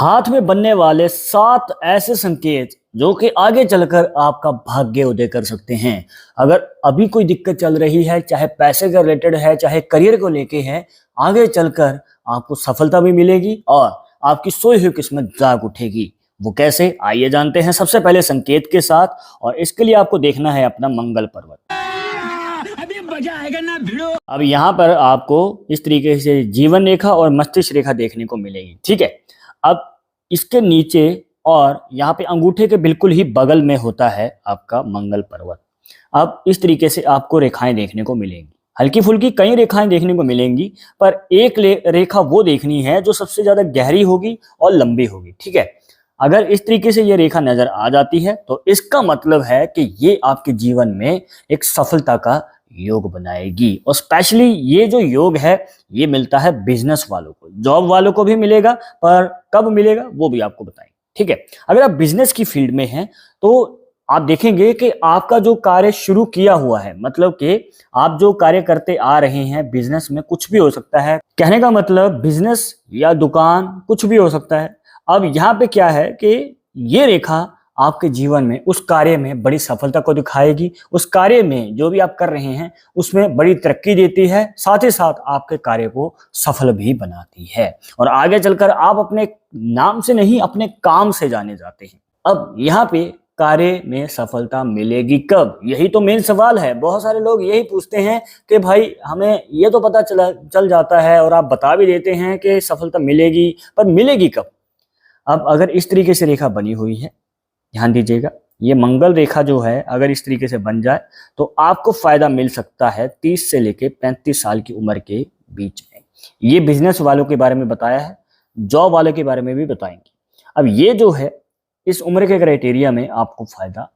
हाथ में बनने वाले 7 ऐसे संकेत जो कि आगे चलकर आपका भाग्य उदय कर सकते हैं। अगर अभी कोई दिक्कत चल रही है, चाहे पैसे के रिलेटेड है, चाहे करियर को लेके है, आगे चलकर आपको सफलता भी मिलेगी और आपकी सोई हुई किस्मत जाग उठेगी। वो कैसे, आइए जानते हैं सबसे पहले संकेत के साथ। और इसके लिए आपको देखना है अपना मंगल पर्वत। अभी मजा आएगा ना भिड़ो। अब यहाँ पर आपको इस तरीके से जीवन रेखा और मस्तिष्क रेखा देखने को मिलेगी, ठीक है। अब इसके नीचे और यहाँ पे अंगूठे के बिल्कुल ही बगल में होता है आपका मंगल पर्वत। अब इस तरीके से आपको रेखाएं देखने को मिलेंगी, हल्की फुल्की कई रेखाएं देखने को मिलेंगी, पर एक रेखा वो देखनी है जो सबसे ज्यादा गहरी होगी और लंबी होगी, ठीक है। अगर इस तरीके से ये रेखा नजर आ जाती है तो इसका मतलब है कि ये आपके जीवन में एक सफलता का योग बनाएगी। और स्पेशली ये जो योग है ये मिलता है बिजनेस वालों को, जॉब वालों को भी मिलेगा, पर कब मिलेगा वो भी आपको बताएंगे, ठीक है। अगर आप बिजनेस की फील्ड में हैं तो आप देखेंगे कि आपका जो कार्य शुरू किया हुआ है, मतलब कि आप जो कार्य करते आ रहे हैं बिजनेस में, कुछ भी हो सकता है, कहने का मतलब बिजनेस या दुकान कुछ भी हो सकता है। अब यहाँ पे क्या है कि ये रेखा आपके जीवन में उस कार्य में बड़ी सफलता को दिखाएगी। उस कार्य में जो भी आप कर रहे हैं उसमें बड़ी तरक्की देती है, साथ ही साथ आपके कार्य को सफल भी बनाती है। और आगे चलकर आप अपने नाम से नहीं, अपने काम से जाने जाते हैं। अब यहाँ पे कार्य में सफलता मिलेगी कब, यही तो मेन सवाल है। बहुत सारे लोग यही पूछते हैं कि भाई हमें ये तो पता चल जाता है और आप बता भी देते हैं कि सफलता मिलेगी, पर मिलेगी कब। अब अगर इस तरीके से रेखा बनी हुई है, ध्यान दीजिएगा, ये मंगल रेखा जो है अगर इस तरीके से बन जाए तो आपको फायदा मिल सकता है 30 से लेके 35 साल की उम्र के बीच में। ये बिजनेस वालों के बारे में बताया है, जॉब वालों के बारे में भी बताएंगे। अब ये जो है इस उम्र के क्राइटेरिया में आपको फायदा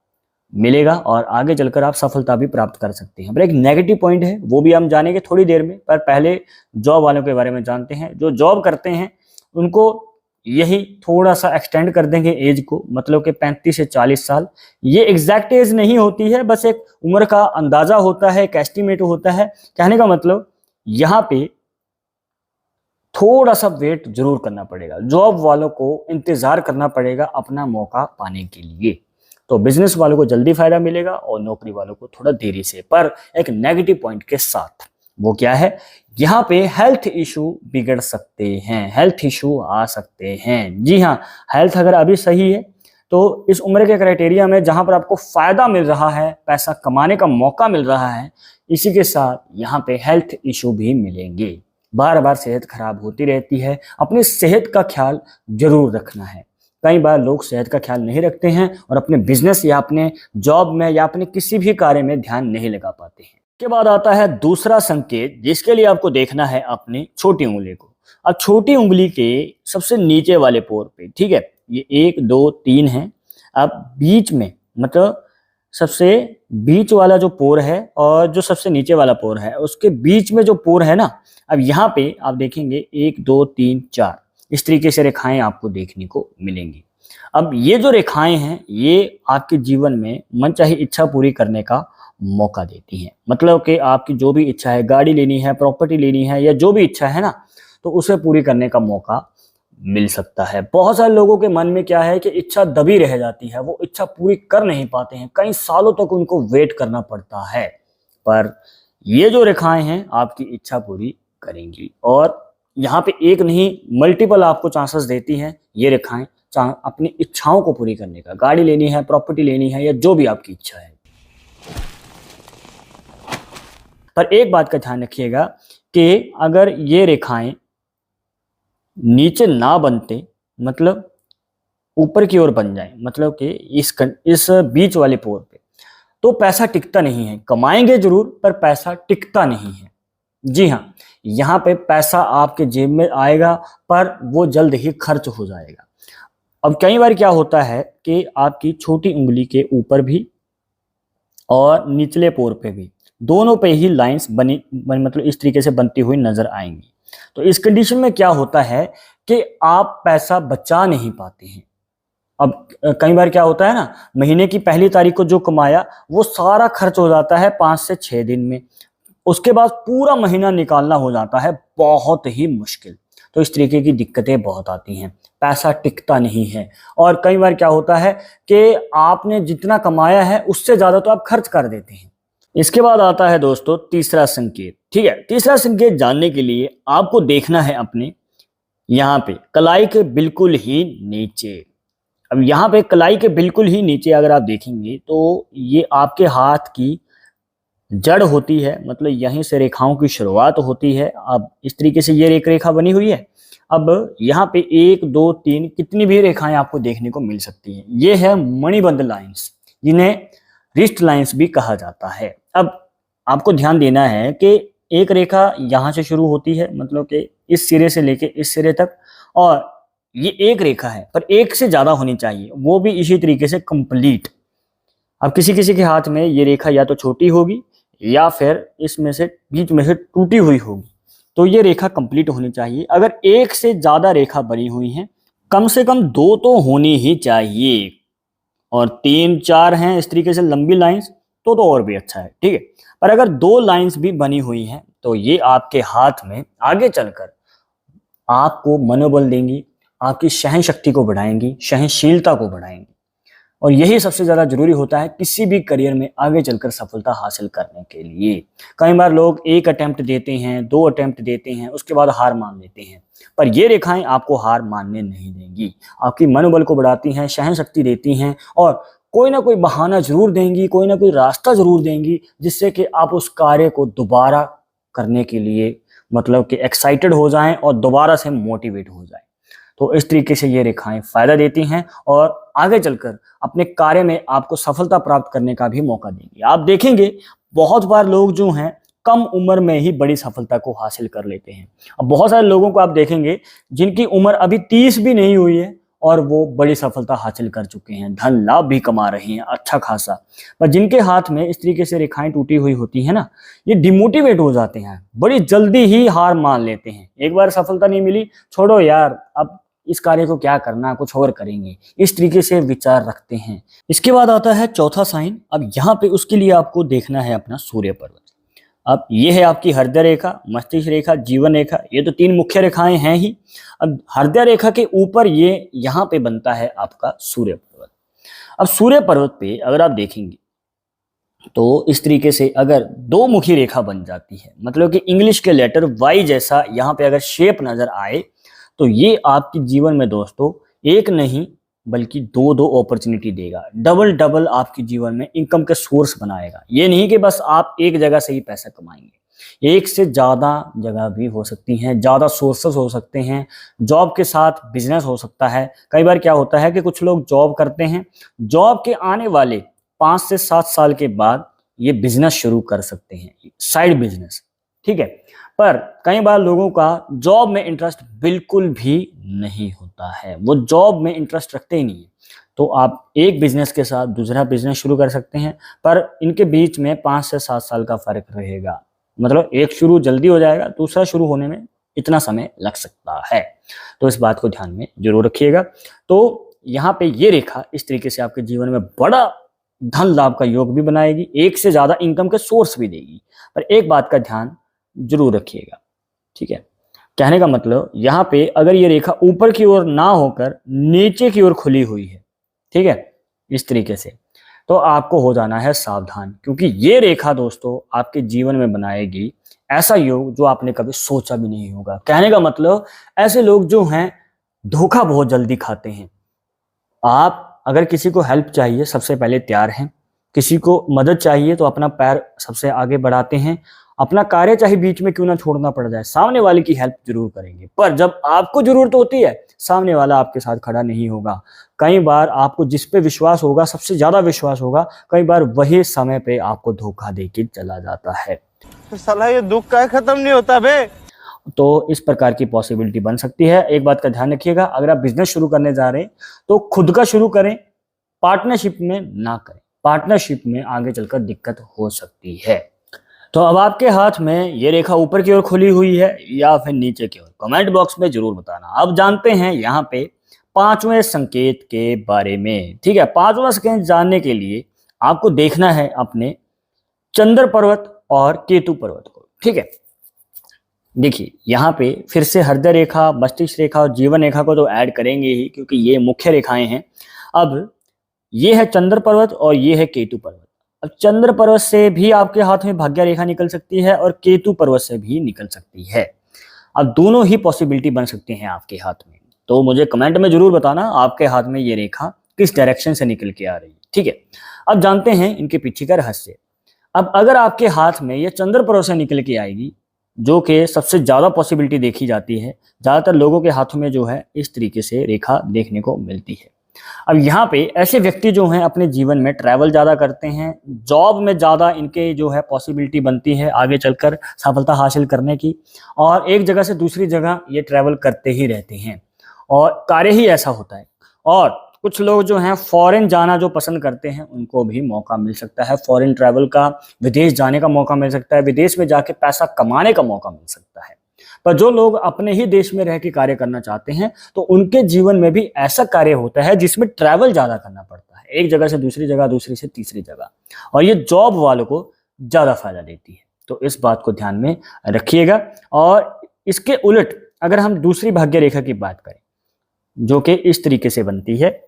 मिलेगा और आगे चलकर आप सफलता भी प्राप्त कर सकते हैं। पर एक नेगेटिव पॉइंट है, वो भी हम जानेंगे थोड़ी देर में, पर पहले जॉब वालों के बारे में जानते हैं। जो जॉब करते हैं उनको यही थोड़ा सा एक्सटेंड कर देंगे एज को, मतलब कि 35 से 40 साल। ये एग्जैक्ट एज नहीं होती है, बस एक उम्र का अंदाजा होता है, एक एस्टिमेट होता है। कहने का मतलब यहाँ पे थोड़ा सा वेट जरूर करना पड़ेगा, जॉब वालों को इंतजार करना पड़ेगा अपना मौका पाने के लिए। तो बिजनेस वालों को जल्दी फायदा मिलेगा और नौकरी वालों को थोड़ा देरी से, पर एक नेगेटिव पॉइंट के साथ। वो क्या है, यहाँ पे हेल्थ इशू बिगड़ सकते हैं, हेल्थ इशू आ सकते हैं। जी हाँ, हेल्थ अगर अभी सही है तो इस उम्र के क्राइटेरिया में जहां पर आपको फायदा मिल रहा है, पैसा कमाने का मौका मिल रहा है, इसी के साथ यहाँ पे हेल्थ इशू भी मिलेंगे। बार बार सेहत खराब होती रहती है, अपनी सेहत का ख्याल जरूर रखना है। कई बार लोग सेहत का ख्याल नहीं रखते हैं और अपने बिजनेस या अपने जॉब में या अपने किसी भी कार्य में ध्यान नहीं लगा पाते हैं। के बाद आता है दूसरा संकेत, जिसके लिए आपको देखना है अपनी छोटी उंगली को। अब छोटी उंगली के सबसे नीचे वाले पोर पे, ठीक है, ये 1 2 3 है। अब बीच में, मतलब सबसे बीच वाला जो पोर है और जो सबसे नीचे वाला पोर है, उसके बीच में जो पोर है ना, अब यहाँ पे आप देखेंगे 1 2 3 4 इस तरीके से रेखाएं आपको देखने को मिलेंगी। अब ये जो रेखाएं हैं ये आपके जीवन में मनचाही इच्छा पूरी करने का मौका देती हैं। मतलब कि आपकी जो भी इच्छा है, गाड़ी लेनी है, प्रॉपर्टी लेनी है, या जो भी इच्छा है ना, तो उसे पूरी करने का मौका मिल सकता है। बहुत सारे लोगों के मन में क्या है कि इच्छा दबी रह जाती है, वो इच्छा पूरी कर नहीं पाते हैं, कई सालों तक उनको वेट करना पड़ता है। पर ये जो रेखाएं हैं आपकी इच्छा पूरी करेंगी और यहाँ पे एक नहीं मल्टीपल आपको चांसेस देती हैं ये रेखाएं अपनी इच्छाओं को पूरी करने का। गाड़ी लेनी है, प्रॉपर्टी लेनी है, या जो भी आपकी इच्छा है। पर एक बात का ध्यान रखिएगा कि अगर ये रेखाएं नीचे ना बनते, मतलब ऊपर की ओर बन जाए, मतलब कि इस बीच वाले पोर पे, तो पैसा टिकता नहीं है। कमाएंगे जरूर पर पैसा टिकता नहीं है। जी हाँ, यहाँ पे पैसा आपके जेब में आएगा पर वो जल्द ही खर्च हो जाएगा। अब कई बार क्या होता है कि आपकी छोटी उंगली के ऊपर भी और निचले पोर पे भी, दोनों पे ही लाइंस बनी मतलब इस तरीके से बनती हुई नजर आएंगी। तो इस कंडीशन में क्या होता है कि आप पैसा बचा नहीं पाते हैं। अब कई बार क्या होता है ना, महीने की पहली तारीख को जो कमाया वो सारा खर्च हो जाता है 5 से 6 दिन में। उसके बाद पूरा महीना निकालना हो जाता है बहुत ही मुश्किल। तो इस तरीके की दिक्कतें बहुत आती हैं। पैसा टिकता नहीं है। और कई बार क्या होता है कि आपने जितना कमाया है उससे ज्यादा तो आप खर्च कर देते हैं। इसके बाद आता है दोस्तों तीसरा संकेत। ठीक है, तीसरा संकेत जानने के लिए आपको देखना है अपने यहाँ पे कलाई के बिल्कुल ही नीचे। अब यहाँ पे कलाई के बिल्कुल ही नीचे अगर आप देखेंगे तो ये आपके हाथ की जड़ होती है, मतलब यहीं से रेखाओं की शुरुआत होती है। अब इस तरीके से ये एक रेखा बनी हुई है। अब यहाँ पे 1 2 3 कितनी भी रेखाएं आपको देखने को मिल सकती हैं। ये है मणिबंध लाइंस, जिन्हें रिस्ट लाइंस भी कहा जाता है। अब आपको ध्यान देना है कि एक रेखा यहाँ से शुरू होती है, मतलब कि इस सिरे से लेके इस सिरे तक, और ये एक रेखा है पर एक से ज्यादा होनी चाहिए, वो भी इसी तरीके से कंप्लीट। अब किसी किसी के हाथ में ये रेखा या तो छोटी होगी या फिर इसमें से बीच में से टूटी हुई होगी, तो ये रेखा कंप्लीट होनी चाहिए। अगर एक से ज्यादा रेखा बनी हुई है, कम से कम 2 तो होनी ही चाहिए, और 3 4 हैं इस तरीके से लंबी लाइंस तो और भी अच्छा है। ठीक है, पर अगर 2 लाइंस भी बनी हुई हैं तो ये आपके हाथ में आगे चलकर आपको मनोबल देंगी, आपकी सहन शक्ति को बढ़ाएंगी, सहनशीलता को बढ़ाएंगी। और यही सबसे ज्यादा जरूरी होता है किसी भी करियर में आगे चलकर सफलता हासिल करने के लिए। कई बार लोग 1 अटेम्प्ट देते हैं, 2 अटेम्प्ट देते हैं, उसके बाद हार मान लेते हैं, पर ये रेखाएं आपको हार मानने नहीं देंगी। आपकी मनोबल को बढ़ाती हैं, सहन शक्ति देती हैं, और कोई ना कोई बहाना जरूर देंगी, कोई ना कोई रास्ता जरूर देंगी, जिससे कि आप उस कार्य को दोबारा करने के लिए मतलब कि एक्साइटेड हो जाएं और दोबारा से मोटिवेट हो जाएं। तो इस तरीके से ये रेखाएं फायदा देती हैं और आगे चलकर अपने कार्य में आपको सफलता प्राप्त करने का भी मौका देंगी। आप देखेंगे बहुत बार लोग जो हैं कम उम्र में ही बड़ी सफलता को हासिल कर लेते हैं। अब बहुत सारे लोगों को आप देखेंगे जिनकी उम्र अभी 30 भी नहीं हुई है और वो बड़ी सफलता हासिल कर चुके हैं, धन लाभ भी कमा रहे हैं अच्छा खासा। पर जिनके हाथ में इस तरीके से रेखाएं टूटी हुई होती हैं ना, ये डिमोटिवेट हो जाते हैं, बड़ी जल्दी ही हार मान लेते हैं। एक बार सफलता नहीं मिली, छोड़ो यार, अब इस कार्य को क्या करना, कुछ और करेंगे, इस तरीके से विचार रखते हैं। इसके बाद आता है चौथा साइन। अब यहाँ पे उसके लिए आपको देखना है अपना सूर्य पर्वत। अब ये है आपकी हृदय रेखा, मस्तिष्क रेखा, जीवन रेखा, ये तो 3 मुख्य रेखाएं हैं ही। अब हृदय रेखा के ऊपर ये यहाँ पे बनता है आपका सूर्य पर्वत। अब सूर्य पर्वत पे अगर आप देखेंगे तो इस तरीके से अगर 2 मुखी रेखा बन जाती है, मतलब कि इंग्लिश के लेटर वाई जैसा यहाँ पे अगर शेप नजर आए, तो ये आपके जीवन में दोस्तों एक नहीं बल्कि 2 अपॉर्चुनिटी देगा, डबल आपके जीवन में इनकम के सोर्स बनाएगा। ये नहीं कि बस आप एक जगह से ही पैसा कमाएंगे, एक से ज्यादा जगह भी हो सकती हैं, ज्यादा सोर्सेस हो सकते हैं, जॉब के साथ बिजनेस हो सकता है। कई बार क्या होता है कि कुछ लोग जॉब करते हैं, जॉब के आने वाले 5 से 7 साल के बाद ये बिजनेस शुरू कर सकते हैं, साइड बिजनेस। ठीक है, पर कई बार लोगों का जॉब में इंटरेस्ट बिल्कुल भी नहीं होता है, वो जॉब में इंटरेस्ट रखते ही नहीं है। तो आप एक बिजनेस के साथ दूसरा बिजनेस शुरू कर सकते हैं, पर इनके बीच में 5 से 7 साल का फर्क रहेगा। मतलब एक शुरू जल्दी हो जाएगा, दूसरा शुरू होने में इतना समय लग सकता है। तो इस बात को ध्यान में जरूर रखिएगा। तो यहाँ पे ये रेखा इस तरीके से आपके जीवन में बड़ा धन लाभ का योग भी बनाएगी, एक से ज्यादा इनकम के सोर्स भी देगी। पर एक बात का ध्यान जरूर रखिएगा, ठीक है। कहने का मतलब यहाँ पे अगर ये रेखा ऊपर की ओर ना होकर नीचे की ओर खुली हुई है, ठीक है, इस तरीके से, तो आपको हो जाना है सावधान, क्योंकि ये रेखा दोस्तों आपके जीवन में बनाएगी ऐसा योग जो आपने कभी सोचा भी नहीं होगा। कहने का मतलब ऐसे लोग जो हैं धोखा बहुत जल्दी खाते हैं। आप अगर किसी को हेल्प चाहिए सबसे पहले तैयार हैं, किसी को मदद चाहिए तो अपना पैर सबसे आगे बढ़ाते हैं, अपना कार्य चाहे बीच में क्यों ना छोड़ना पड़ जाए, सामने वाले की हेल्प जरूर करेंगे। पर जब आपको जरूरत होती है सामने वाला आपके साथ खड़ा नहीं होगा। कई बार आपको जिस पे विश्वास होगा, सबसे ज्यादा विश्वास होगा, कई बार वही समय पे आपको धोखा देके चला जाता है। तो साला ये दुख का खत्म नहीं होता बे। तो इस प्रकार की पॉसिबिलिटी बन सकती है। एक बात का ध्यान रखिएगा, अगर आप बिजनेस शुरू करने जा रहे हैं तो खुद का शुरू करें, पार्टनरशिप में ना करें। पार्टनरशिप में आगे चलकर दिक्कत हो सकती है। तो अब आपके हाथ में ये रेखा ऊपर की ओर खुली हुई है या फिर नीचे की ओर, कमेंट बॉक्स में जरूर बताना। अब जानते हैं यहाँ पे 5वें संकेत के बारे में, ठीक है। 5वां संकेत जानने के लिए आपको देखना है अपने चंद्र पर्वत और केतु पर्वत को, ठीक है। देखिए यहाँ पे फिर से हृदय रेखा, मस्तिष्क रेखा और जीवन रेखा को तो ऐड करेंगे ही, क्योंकि ये मुख्य रेखाएं हैं। अब ये है चंद्र पर्वत और ये है केतु पर्वत। अब चंद्र पर्वत से भी आपके हाथ में भाग्य रेखा निकल सकती है और केतु पर्वत से भी निकल सकती है। अब दोनों ही पॉसिबिलिटी बन सकती हैं आपके हाथ में। तो मुझे कमेंट में जरूर बताना आपके हाथ में ये रेखा किस डायरेक्शन से निकल के आ रही है, ठीक है। अब जानते हैं इनके पीछे का रहस्य। अब अगर आपके हाथ में ये चंद्र पर्वत से निकल के आएगी, जो कि सबसे ज्यादा पॉसिबिलिटी देखी जाती है, ज्यादातर लोगों के हाथों में जो है इस तरीके से रेखा देखने को मिलती है। अब यहाँ पे ऐसे व्यक्ति जो हैं अपने जीवन में ट्रैवल ज्यादा करते हैं, जॉब में ज्यादा इनके जो है पॉसिबिलिटी बनती है आगे चलकर सफलता हासिल करने की, और एक जगह से दूसरी जगह ये ट्रैवल करते ही रहते हैं और कार्य ही ऐसा होता है। और कुछ लोग जो हैं फॉरेन जाना जो पसंद करते हैं, उनको भी मौका मिल सकता है फॉरेन ट्रैवल का, विदेश जाने का मौका मिल सकता है, विदेश में जाके पैसा कमाने का मौका मिल सकता है। पर जो लोग अपने ही देश में रह के कार्य करना चाहते हैं, तो उनके जीवन में भी ऐसा कार्य होता है जिसमें ट्रैवल ज्यादा करना पड़ता है, एक जगह से दूसरी जगह, दूसरी से तीसरी जगह, और ये जॉब वालों को ज्यादा फायदा देती है। तो इस बात को ध्यान में रखिएगा। और इसके उलट अगर हम दूसरी भाग्य रेखा की बात करें, जो कि इस तरीके से बनती है,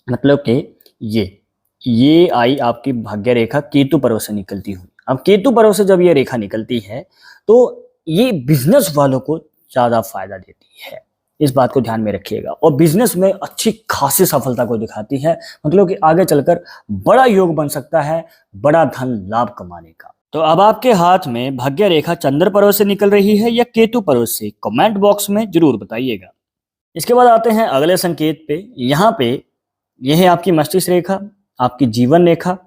मतलब कि ये आई आपकी भाग्य रेखा केतु पर्वत से निकलती हुई। अब केतु पर्वत से जब ये रेखा निकलती है तो ये बिजनेस वालों को ज्यादा फायदा देती है, इस बात को ध्यान में रखिएगा। और बिजनेस में अच्छी खासी सफलता को दिखाती है, मतलब कि आगे चलकर बड़ा योग बन सकता है बड़ा धन लाभ कमाने का। तो अब आपके हाथ में भाग्य रेखा चंद्र पर्वत से निकल रही है या केतु पर्वत से, कमेंट बॉक्स में जरूर बताइएगा। इसके बाद आते हैं अगले संकेत पे। यहाँ पे यह है आपकी मस्तिष्क रेखा, आपकी जीवन रेखा।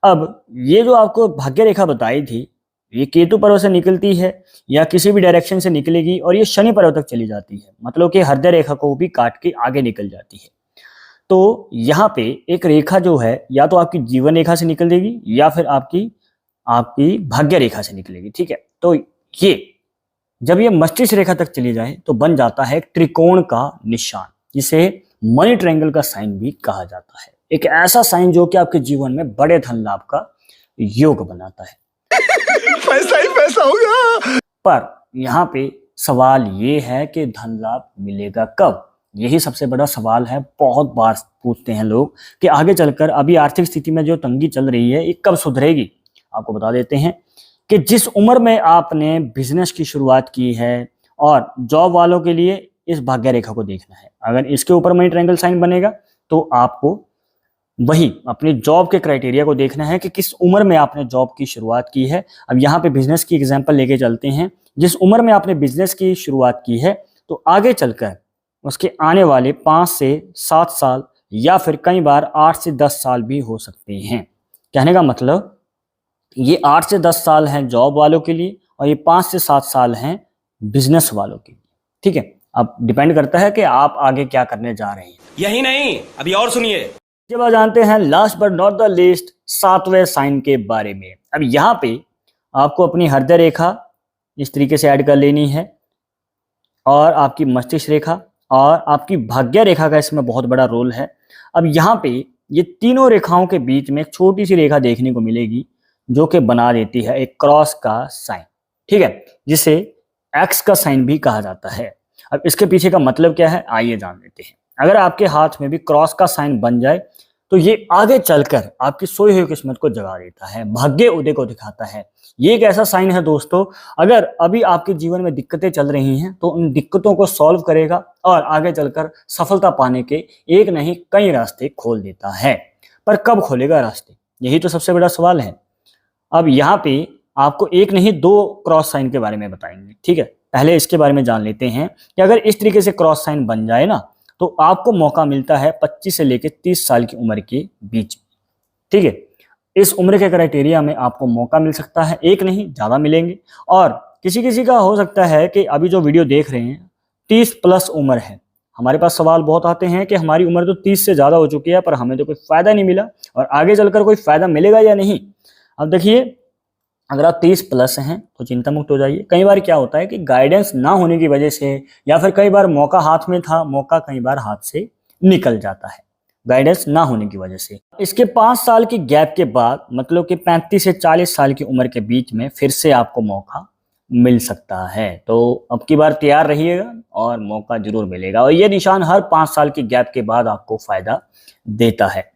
अब ये जो आपको भाग्य रेखा बताई थी, ये केतु पर्वत से निकलती है या किसी भी डायरेक्शन से निकलेगी और ये शनि पर्वत तक चली जाती है, मतलब कि हृदय रेखा को भी काट के आगे निकल जाती है। तो यहाँ पे एक रेखा जो है या तो आपकी जीवन रेखा से निकल देगी या फिर आपकी भाग्य रेखा से निकलेगी, ठीक है। तो ये जब ये मस्तिष्क रेखा तक चली जाए तो बन जाता है एक त्रिकोण का निशान, जिसे मनी ट्रायंगल का साइन भी कहा जाता है। एक ऐसा साइन जो कि आपके जीवन में बड़े धन लाभ का योग बनाता है। पैसा ही पैसा होगा। पर यहाँ पे सवाल ये है कि धन लाभ मिलेगा कब, यही सबसे बड़ा सवाल है। बहुत बार पूछते हैं लोग कि आगे चलकर अभी आर्थिक स्थिति में जो तंगी चल रही है ये कब सुधरेगी। आपको बता देते हैं कि जिस उम्र में आपने बिजनेस की शुरुआत की है, और जॉब वालों के लिए इस भाग्य रेखा को देखना है, अगर इसके ऊपर मनी ट्रायंगल साइन बनेगा तो आपको वही अपनी जॉब के क्राइटेरिया को देखना है कि किस उम्र में आपने जॉब की शुरुआत की है। अब यहाँ पे बिजनेस की एग्जांपल लेके चलते हैं। जिस उम्र में आपने बिजनेस की शुरुआत की है, तो आगे चलकर उसके आने वाले 5 से 7 साल या फिर कई बार 8 से 10 साल भी हो सकते हैं। कहने का मतलब ये 8 से 10 साल हैं जॉब वालों के लिए और ये 5 से 7 साल हैं बिजनेस वालों के लिए, ठीक है। अब डिपेंड करता है कि आप आगे क्या करने जा रहे हैं। यही नहीं, अभी और सुनिए। इसके बाद जानते हैं last but not the least 7वें साइन के बारे में। अब यहाँ पे आपको अपनी हृदय रेखा इस तरीके से ऐड कर लेनी है, और आपकी मस्तिष्क रेखा और आपकी भाग्य रेखा का इसमें बहुत बड़ा रोल है। अब यहाँ पे ये तीनों रेखाओं के बीच में एक छोटी सी रेखा देखने को मिलेगी जो कि बना देती है एक क्रॉस का साइन, ठीक है, जिसे एक्स का साइन भी कहा जाता है। अब इसके पीछे का मतलब क्या है, आइए जान लेते हैं। अगर आपके हाथ में भी क्रॉस का साइन बन जाए तो ये आगे चलकर आपकी सोई हुई किस्मत को जगा देता है, भाग्य उदय को दिखाता है। ये एक ऐसा साइन है दोस्तों, अगर अभी आपके जीवन में दिक्कतें चल रही हैं तो उन दिक्कतों को सॉल्व करेगा और आगे चलकर सफलता पाने के एक नहीं कई रास्ते खोल देता है। पर कब खोलेगा रास्ते, यही तो सबसे बड़ा सवाल है। अब यहाँ पे आपको एक नहीं 2 क्रॉस साइन के बारे में बताएंगे, ठीक है। पहले इसके बारे में जान लेते हैं कि अगर इस तरीके से क्रॉस साइन बन जाए ना, तो आपको मौका मिलता है 25 से लेकर 30 साल की उम्र के बीच, ठीक है। इस उम्र के क्राइटेरिया में आपको मौका मिल सकता है, एक नहीं ज़्यादा मिलेंगे। और किसी किसी का हो सकता है कि अभी जो वीडियो देख रहे हैं 30 प्लस उम्र है। हमारे पास सवाल बहुत आते हैं कि हमारी उम्र तो 30 से ज़्यादा हो चुकी है पर हमें तो कोई फ़ायदा नहीं मिला, और आगे चलकर कोई फ़ायदा मिलेगा या नहीं। अब देखिए, अगर आप 30 प्लस हैं तो चिंता मुक्त हो जाइए। कई बार क्या होता है कि गाइडेंस ना होने की वजह से, या फिर कई बार मौका हाथ में था, मौका कई बार हाथ से निकल जाता है गाइडेंस ना होने की वजह से। इसके 5 साल की गैप के बाद, मतलब कि 35 से 40 साल की उम्र के बीच में फिर से आपको मौका मिल सकता है। तो अब की बार तैयार रहिएगा और मौका जरूर मिलेगा। और ये निशान हर 5 साल की गैप के बाद आपको फायदा देता है।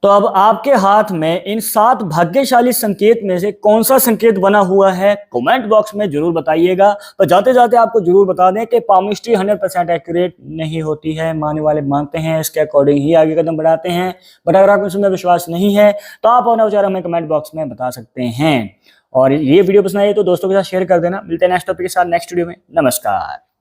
तो अब आपके हाथ में इन 7 भाग्यशाली संकेत में से कौन सा संकेत बना हुआ है कमेंट बॉक्स में जरूर बताइएगा। तो जाते जाते आपको जरूर बता दें कि पामिस्ट्री 100% एक्यूरेट नहीं होती है। मानने वाले मानते हैं, इसके अकॉर्डिंग ही आगे कदम बढ़ाते हैं। बट अगर आपको इसमें विश्वास नहीं है तो आप अपना विचार हमें कमेंट बॉक्स में बता सकते हैं। और ये वीडियो पसंद आई तो दोस्तों के साथ शेयर कर देना। मिलते हैं नेक्स्ट टॉपिक के साथ नेक्स्ट वीडियो में। नमस्कार।